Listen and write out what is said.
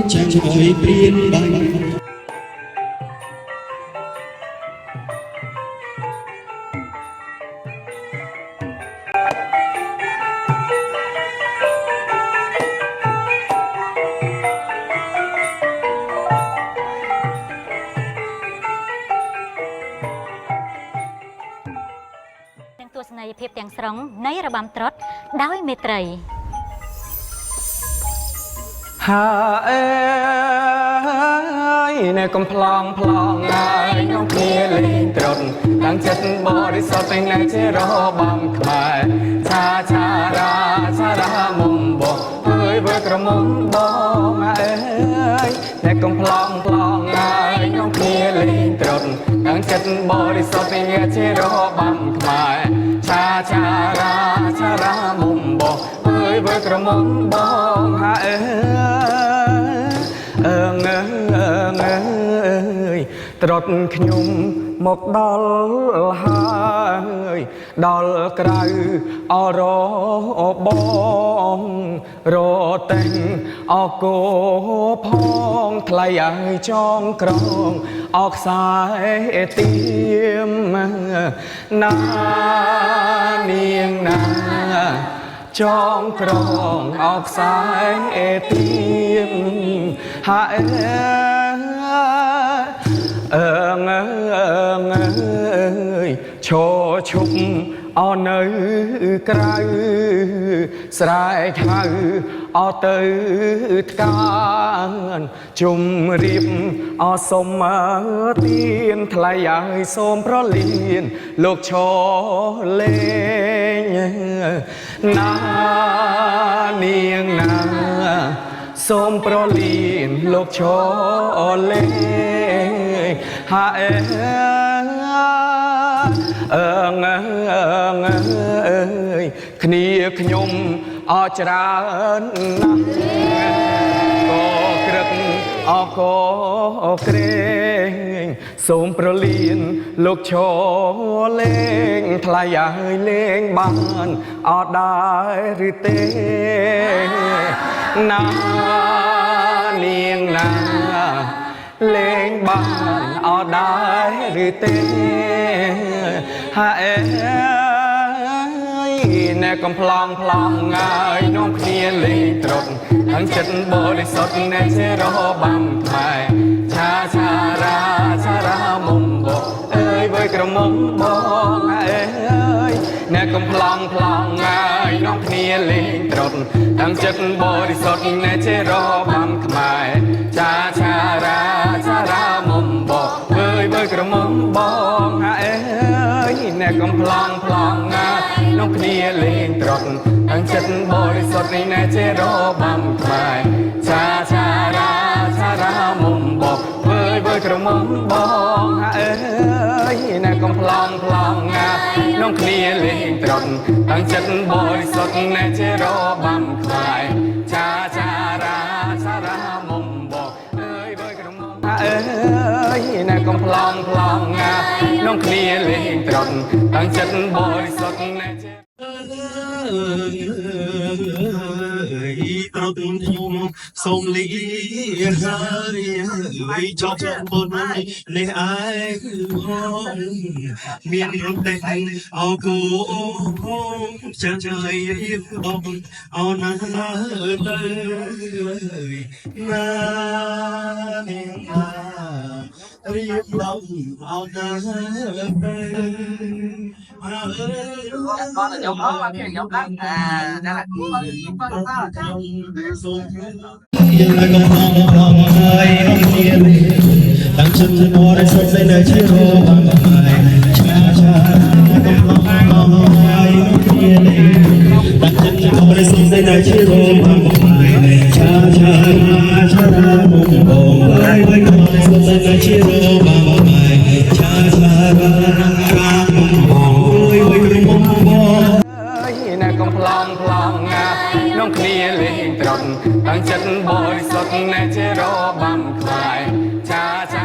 chẳng hỏi biên bằngទស្សនីយភាពទាំងស្រុងនៃរបាំត្រុដិដោយមេត្រីហាអើយនៅកំ ប្លង់ហើយក្នុងគ្នាលេងត្រុដិតាំងចិត្តបរិសុទ្ធតែនៅជារបាំខ្មែរឆារាមុំបោះអើយវើក្រមុំបងអើយនៅកំ ប្លង់ហើយក្នុងគ្នាលេងត្រុដិតាំងចិត្តបរិសុទ្ធតែនៅជារបាំខ្មែរឆារាមុំបោះអើយវើក្រមុំបងអើយត្រុដិខ្ញុំមកដល់ហើយដល់ក្រៅអរបងរតែងអកោផងថ្លៃឲ្យចងក្រងអខ្សែទៀមណានាងណាចងក្រងអខ្សែទៀមហើយឈរឈប់អនៅក្រៅស្រែខៅអទៅថ្កានជុំរៀបអសុំទៀនថ្លៃឲ្យសូមប្រលៀនលោកឈរលេងណានាងណាសូមប្រលៀនលោកឈរលេងហើយគ្នាខ្ញុំអច្រើនណាស់ក៏ក្រឹកអកក្រែងសូមប្រលៀនលោកឈរលេងថ្លៃឲ្យលេងបានអត់ដែរឬទេណានាងណាលេងបានអត់ដែរឬទេហើយណែកំ ប្លង់ហើយនាំគ្នាលេងត្រុដិខាងចិត្តបរិសុទ្ធណែជារបាំខ្មែរឆារាមុំបោះអើយវើយក្រមុំបងអើយណែកំ ប្លង់ហើយនាំគ្នាលេងត្រុដិខាងចិត្តបរិសុទ្ធណែជារបាំខ្មែរឆារាមុំបោះអើយវើយក្រមុំបងអើយណែកំ ប្លង់ហើយនាំគ្នាលេងត្រុដិខាងចិត្តបរិសុទ្ធណែជារបាំខ្មែរឆារាមុំបោះវើយក្រមុំបងអើយណែកំ ប្លង់ហើយនាំគ្នាលេងត្រុដិខាងចិត្តបរិសុទ្ធណែជារបាំខ្មែរឆារាមុំបោះអើយវើយក្រមុំអើយណែកំ ប្លង់ហើយនាំគ្នាលេងត្រុដិខាងចិត្តបរិសុទ្ធណែជា ตรตุนยมสมลีหายไว้จอบบนในอายคือห้องเมียนรถแดงเอากูจะเฉยบอกเอาหน้าเลยหน้าเนี่ยรีบลงเอาหน้าเลย con là giống đó cái giống đó nên là có đó đang chân mùa đây sốt dây nơi chiều bằng mai cha cha đang chân mùa đây sốt dây nơi chiều bằng mai cha cha cha mùng bồng ơi ơi sốt dây nơi chiều bằng mai cha cha mùng bồng ơi ơi mùng bồng នៅកំប្លងប្លង់ណានំគ្នាលេងត្រុតតាំងចិត្តបរិសុទ្ធណែជារបាំខ្លាយចាចា